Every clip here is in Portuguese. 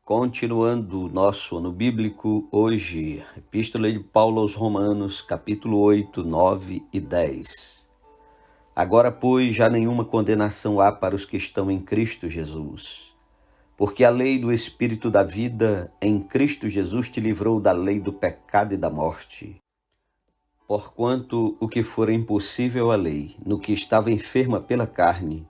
Continuando o nosso ano bíblico, hoje, Epístola de Paulo aos Romanos, capítulo 8, 9 e 10. Agora, pois, já nenhuma condenação há para os que estão em Cristo Jesus, porque a lei do Espírito da vida em Cristo Jesus te livrou da lei do pecado e da morte. Porquanto o que fora impossível à lei, no que estava enferma pela carne,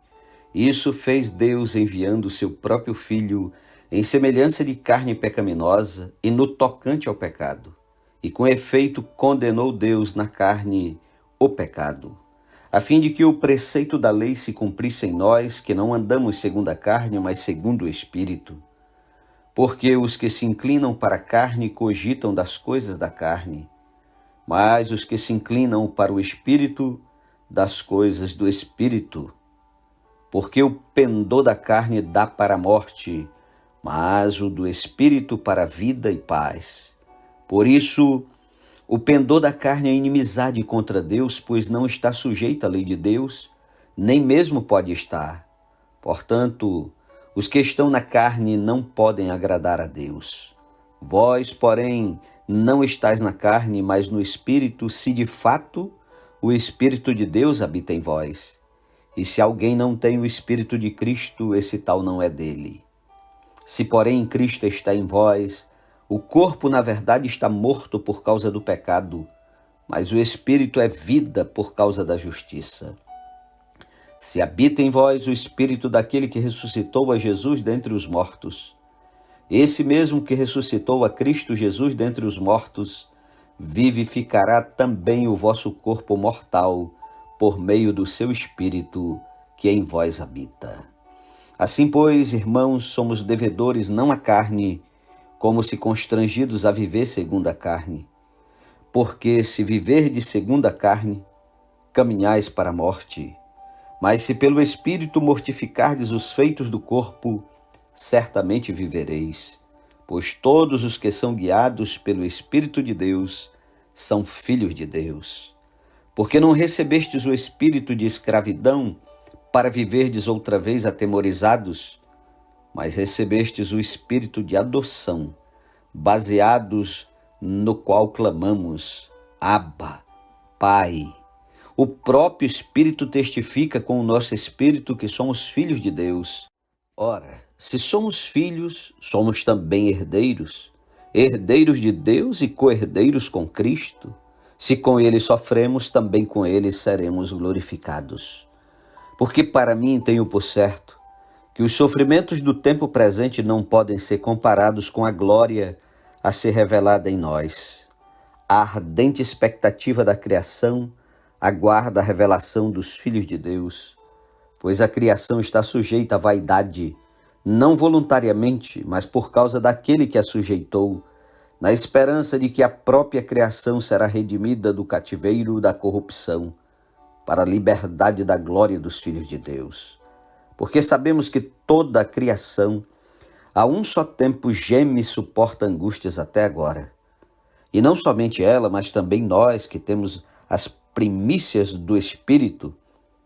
isso fez Deus enviando o seu próprio Filho em semelhança de carne pecaminosa e no tocante ao pecado. E com efeito condenou Deus na carne o pecado, a fim de que o preceito da lei se cumprisse em nós, que não andamos segundo a carne, mas segundo o Espírito. Porque os que se inclinam para a carne cogitam das coisas da carne, mas os que se inclinam para o Espírito, das coisas do Espírito. Porque o pendor da carne dá para a morte, mas o do Espírito para a vida e paz. Por isso, o pendor da carne é inimizade contra Deus, pois não está sujeito à lei de Deus, nem mesmo pode estar. Portanto, os que estão na carne não podem agradar a Deus. Vós, porém, não estáis na carne, mas no Espírito, se de fato o Espírito de Deus habita em vós. E se alguém não tem o Espírito de Cristo, esse tal não é dele. Se, porém, Cristo está em vós, o corpo, na verdade, está morto por causa do pecado, mas o Espírito é vida por causa da justiça. Se habita em vós o Espírito daquele que ressuscitou a Jesus dentre os mortos, esse mesmo que ressuscitou a Cristo Jesus dentre os mortos, vivificará também o vosso corpo mortal, por meio do seu Espírito que em vós habita. Assim, pois, irmãos, somos devedores não à carne, como se constrangidos a viver segundo a carne. Porque se viverdes segundo a carne, caminhais para a morte. Mas se pelo Espírito mortificardes os feitos do corpo, certamente vivereis. Pois todos os que são guiados pelo Espírito de Deus são filhos de Deus. Porque não recebestes o espírito de escravidão para viverdes outra vez atemorizados, mas recebestes o espírito de adoção, baseados no qual clamamos, Abba, Pai. O próprio Espírito testifica com o nosso espírito que somos filhos de Deus. Ora, se somos filhos, somos também herdeiros, herdeiros de Deus e co-herdeiros com Cristo. Se com ele sofremos, também com ele seremos glorificados. Porque para mim tenho por certo que os sofrimentos do tempo presente não podem ser comparados com a glória a ser revelada em nós. A ardente expectativa da criação aguarda a revelação dos filhos de Deus, pois a criação está sujeita à vaidade, não voluntariamente, mas por causa daquele que a sujeitou, na esperança de que a própria criação será redimida do cativeiro da corrupção, para a liberdade da glória dos filhos de Deus. Porque sabemos que toda a criação, a um só tempo, geme e suporta angústias até agora. E não somente ela, mas também nós, que temos as primícias do Espírito,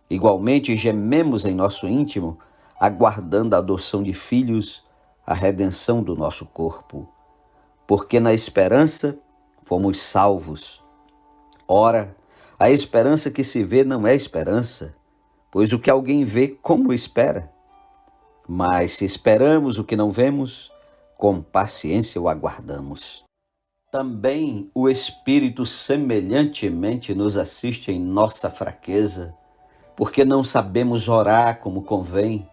igualmente gememos em nosso íntimo, aguardando a adoção de filhos, a redenção do nosso corpo. Porque na esperança fomos salvos. Ora, a esperança que se vê não é esperança, pois o que alguém vê, como espera? Mas se esperamos o que não vemos, com paciência o aguardamos. Também o Espírito semelhantemente nos assiste em nossa fraqueza, porque não sabemos orar como convém,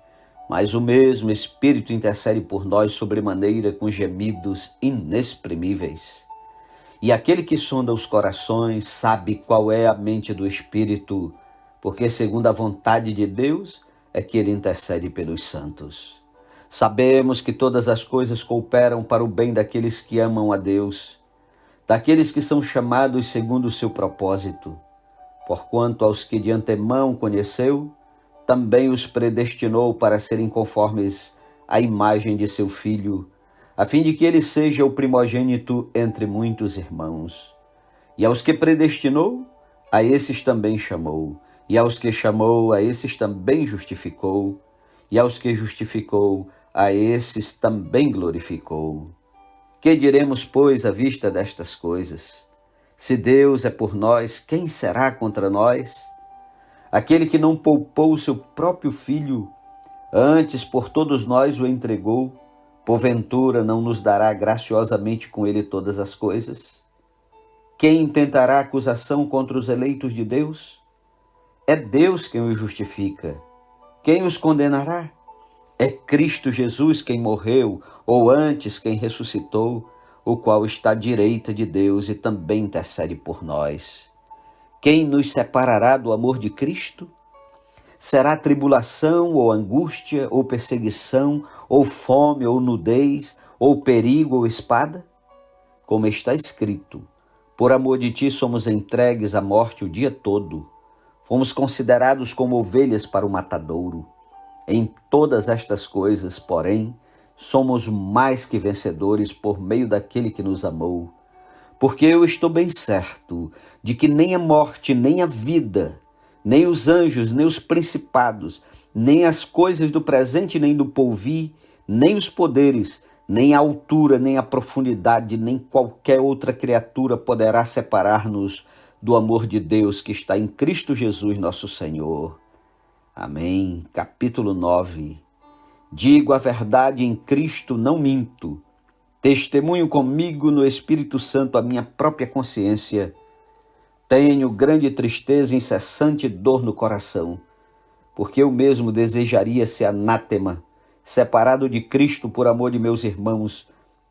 mas o mesmo Espírito intercede por nós sobremaneira com gemidos inexprimíveis. E aquele que sonda os corações sabe qual é a mente do Espírito, porque segundo a vontade de Deus é que ele intercede pelos santos. Sabemos que todas as coisas cooperam para o bem daqueles que amam a Deus, daqueles que são chamados segundo o seu propósito. Porquanto aos que de antemão conheceu, também os predestinou para serem conformes à imagem de seu Filho, a fim de que ele seja o primogênito entre muitos irmãos. E aos que predestinou, a esses também chamou. E aos que chamou, a esses também justificou. E aos que justificou, a esses também glorificou. Que diremos, pois, à vista destas coisas? Se Deus é por nós, quem será contra nós? Aquele que não poupou o seu próprio filho, antes por todos nós o entregou, porventura não nos dará graciosamente com ele todas as coisas? Quem intentará acusação contra os eleitos de Deus? É Deus quem os justifica. Quem os condenará? É Cristo Jesus quem morreu, ou antes quem ressuscitou, o qual está à direita de Deus e também intercede por nós. Quem nos separará do amor de Cristo? Será tribulação, ou angústia, ou perseguição, ou fome, ou nudez, ou perigo, ou espada? Como está escrito, por amor de ti somos entregues à morte o dia todo. Fomos considerados como ovelhas para o matadouro. Em todas estas coisas, porém, somos mais que vencedores por meio daquele que nos amou. Porque eu estou bem certo de que nem a morte, nem a vida, nem os anjos, nem os principados, nem as coisas do presente, nem do porvir, nem os poderes, nem a altura, nem a profundidade, nem qualquer outra criatura poderá separar-nos do amor de Deus que está em Cristo Jesus, nosso Senhor. Amém. Capítulo 9. Digo a verdade em Cristo, não minto. Testemunho comigo no Espírito Santo a minha própria consciência. Tenho grande tristeza e incessante dor no coração, porque eu mesmo desejaria ser anátema, separado de Cristo por amor de meus irmãos,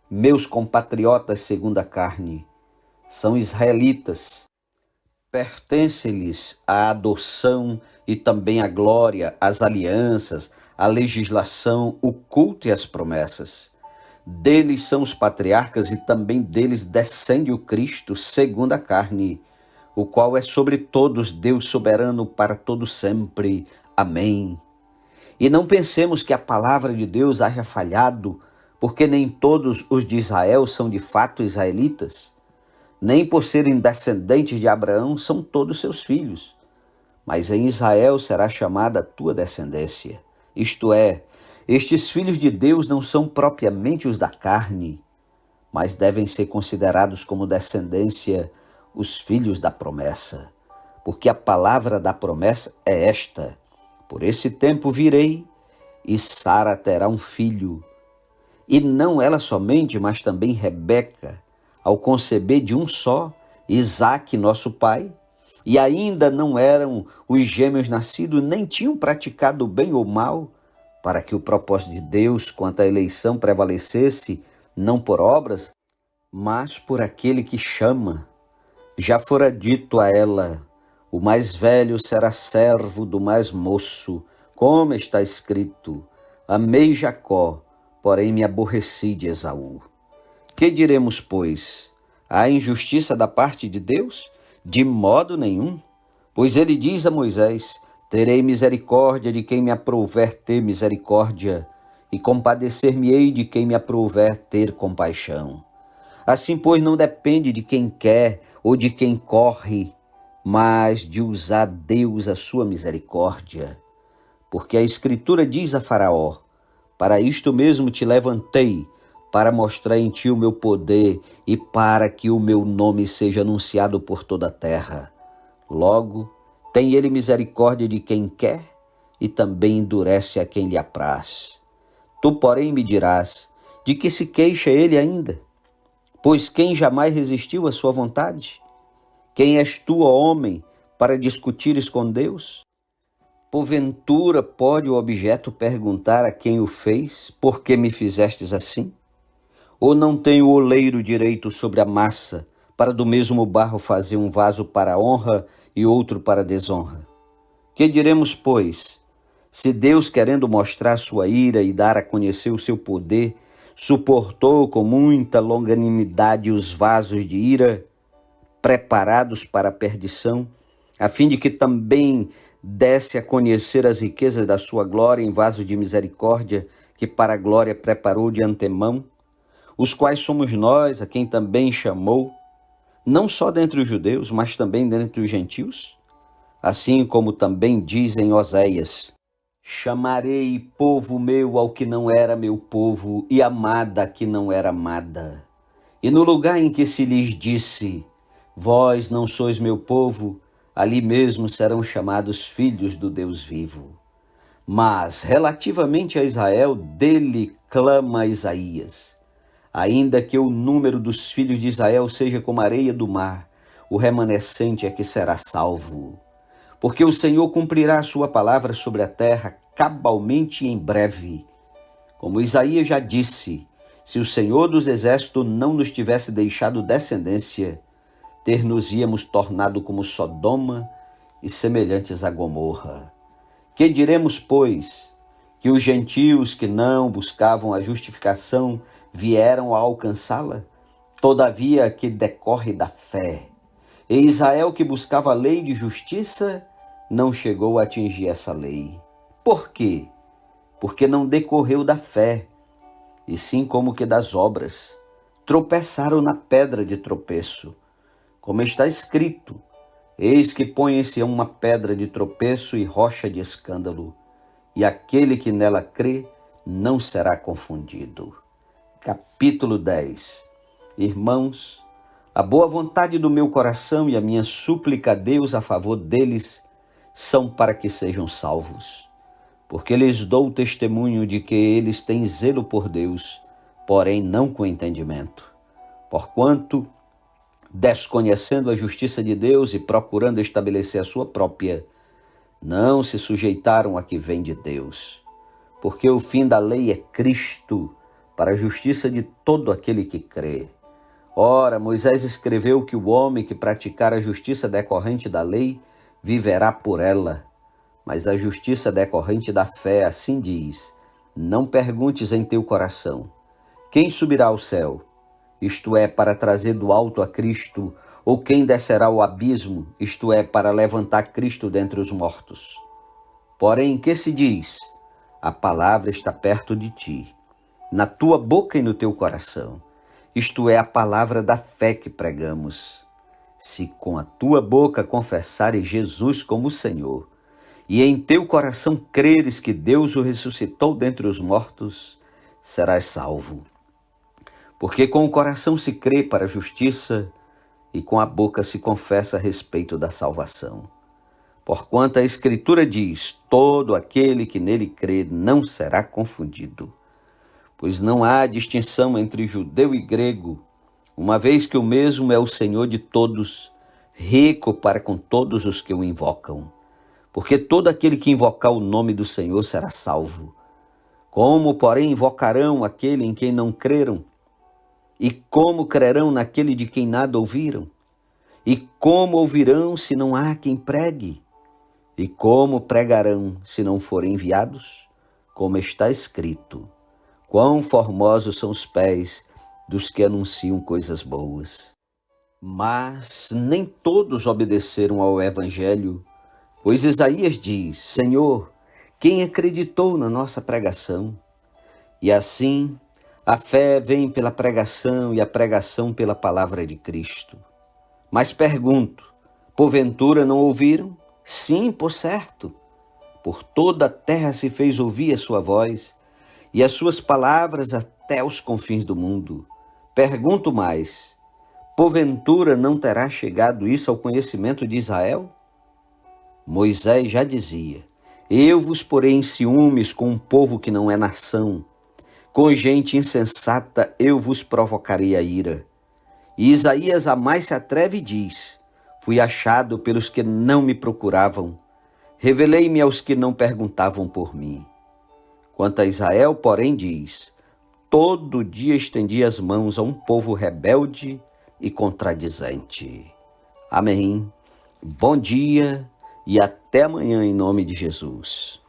meus compatriotas segundo a carne. São israelitas. Pertence-lhes a adoção e também a glória, as alianças, a legislação, o culto e as promessas. Deles são os patriarcas e também deles descende o Cristo segundo a carne, o qual é sobre todos Deus soberano para todo sempre. Amém. E não pensemos que a palavra de Deus haja falhado, porque nem todos os de Israel são de fato israelitas. Nem por serem descendentes de Abraão são todos seus filhos. Mas em Israel será chamada a tua descendência. Isto é, estes filhos de Deus não são propriamente os da carne, mas devem ser considerados como descendência os filhos da promessa. Porque a palavra da promessa é esta: por esse tempo virei, e Sara terá um filho. E não ela somente, mas também Rebeca, ao conceber de um só, Isaque, nosso pai, e ainda não eram os gêmeos nascidos, nem tinham praticado o bem ou mal, para que o propósito de Deus quanto à eleição prevalecesse, não por obras, mas por aquele que chama. Já fora dito a ela: o mais velho será servo do mais moço, como está escrito: amei Jacó, porém me aborreci de Esaú. Que diremos, pois? Há injustiça da parte de Deus? De modo nenhum. Pois ele diz a Moisés: terei misericórdia de quem me aprouver ter misericórdia, e compadecer-me-ei de quem me aprouver ter compaixão. Assim, pois, não depende de quem quer ou de quem corre, mas de usar Deus a sua misericórdia. Porque a Escritura diz a Faraó: para isto mesmo te levantei, para mostrar em ti o meu poder e para que o meu nome seja anunciado por toda a terra. Logo, tem ele misericórdia de quem quer e também endurece a quem lhe apraz. Tu, porém, me dirás: de que se queixa ele ainda? Pois quem jamais resistiu à sua vontade? Quem és tu, ó homem, para discutires com Deus? Porventura pode o objeto perguntar a quem o fez: por que me fizestes assim? Ou não tem o oleiro direito sobre a massa, para do mesmo barro fazer um vaso para honra e outro para desonra? Que diremos, pois? Se Deus, querendo mostrar sua ira e dar a conhecer o seu poder, suportou com muita longanimidade os vasos de ira, preparados para a perdição, a fim de que também desse a conhecer as riquezas da sua glória em vaso de misericórdia, que para a glória preparou de antemão, os quais somos nós, a quem também chamou, não só dentre os judeus, mas também dentre os gentios? Assim como também diz em Oséias: Chamarei povo meu ao que não era meu povo, e amada a que não era amada. E no lugar em que se lhes disse, vós não sois meu povo, ali mesmo serão chamados filhos do Deus vivo. Mas, relativamente a Israel, dele clama Isaías. Ainda que o número dos filhos de Israel seja como a areia do mar, o remanescente é que será salvo. Porque o Senhor cumprirá a sua palavra sobre a terra cabalmente e em breve. Como Isaías já disse, se o Senhor dos Exércitos não nos tivesse deixado descendência, ter-nos-íamos tornado como Sodoma e semelhantes a Gomorra. Que diremos, pois, que os gentios que não buscavam a justificação vieram a alcançá-la? Todavia, que decorre da fé. E Israel, que buscava a lei de justiça, não chegou a atingir essa lei. Por quê? Porque não decorreu da fé, e sim como que das obras. Tropeçaram na pedra de tropeço. Como está escrito, eis que põe-se uma pedra de tropeço e rocha de escândalo, e aquele que nela crê não será confundido. Capítulo 10. Irmãos, a boa vontade do meu coração e a minha súplica a Deus a favor deles são para que sejam salvos. Porque lhes dou testemunho de que eles têm zelo por Deus, porém não com entendimento. Porquanto, desconhecendo a justiça de Deus e procurando estabelecer a sua própria, não se sujeitaram a que vem de Deus. Porque o fim da lei é Cristo, para a justiça de todo aquele que crê. Ora, Moisés escreveu que o homem que praticar a justiça decorrente da lei viverá por ela. Mas a justiça decorrente da fé assim diz, não perguntes em teu coração, quem subirá ao céu? Isto é, para trazer do alto a Cristo, ou quem descerá ao abismo? Isto é, para levantar Cristo dentre os mortos. Porém, que se diz? A palavra está perto de ti, na tua boca e no teu coração. Isto é a palavra da fé que pregamos. Se com a tua boca confessares Jesus como Senhor, e em teu coração creres que Deus o ressuscitou dentre os mortos, serás salvo. Porque com o coração se crê para a justiça, e com a boca se confessa a respeito da salvação. Porquanto a Escritura diz, todo aquele que nele crê não será confundido. Pois não há distinção entre judeu e grego, uma vez que o mesmo é o Senhor de todos, rico para com todos os que o invocam. Porque todo aquele que invocar o nome do Senhor será salvo. Como, porém, invocarão aquele em quem não creram? E como crerão naquele de quem nada ouviram? E como ouvirão se não há quem pregue? E como pregarão se não forem enviados? Como está escrito, quão formosos são os pés dos que anunciam coisas boas. Mas nem todos obedeceram ao Evangelho, pois Isaías diz, Senhor, quem acreditou na nossa pregação? E assim, a fé vem pela pregação e a pregação pela palavra de Cristo. Mas pergunto, porventura não ouviram? Sim, por certo. Por toda a terra se fez ouvir a sua voz, e as suas palavras até os confins do mundo. Pergunto mais, porventura não terá chegado isso ao conhecimento de Israel? Moisés já dizia, eu vos porei em ciúmes com um povo que não é nação, com gente insensata eu vos provocarei a ira. E Isaías a mais se atreve e diz, fui achado pelos que não me procuravam, revelei-me aos que não perguntavam por mim. Quanto a Israel, porém, diz, todo dia estendi as mãos a um povo rebelde e contradizente. Amém. Bom dia e até amanhã em nome de Jesus.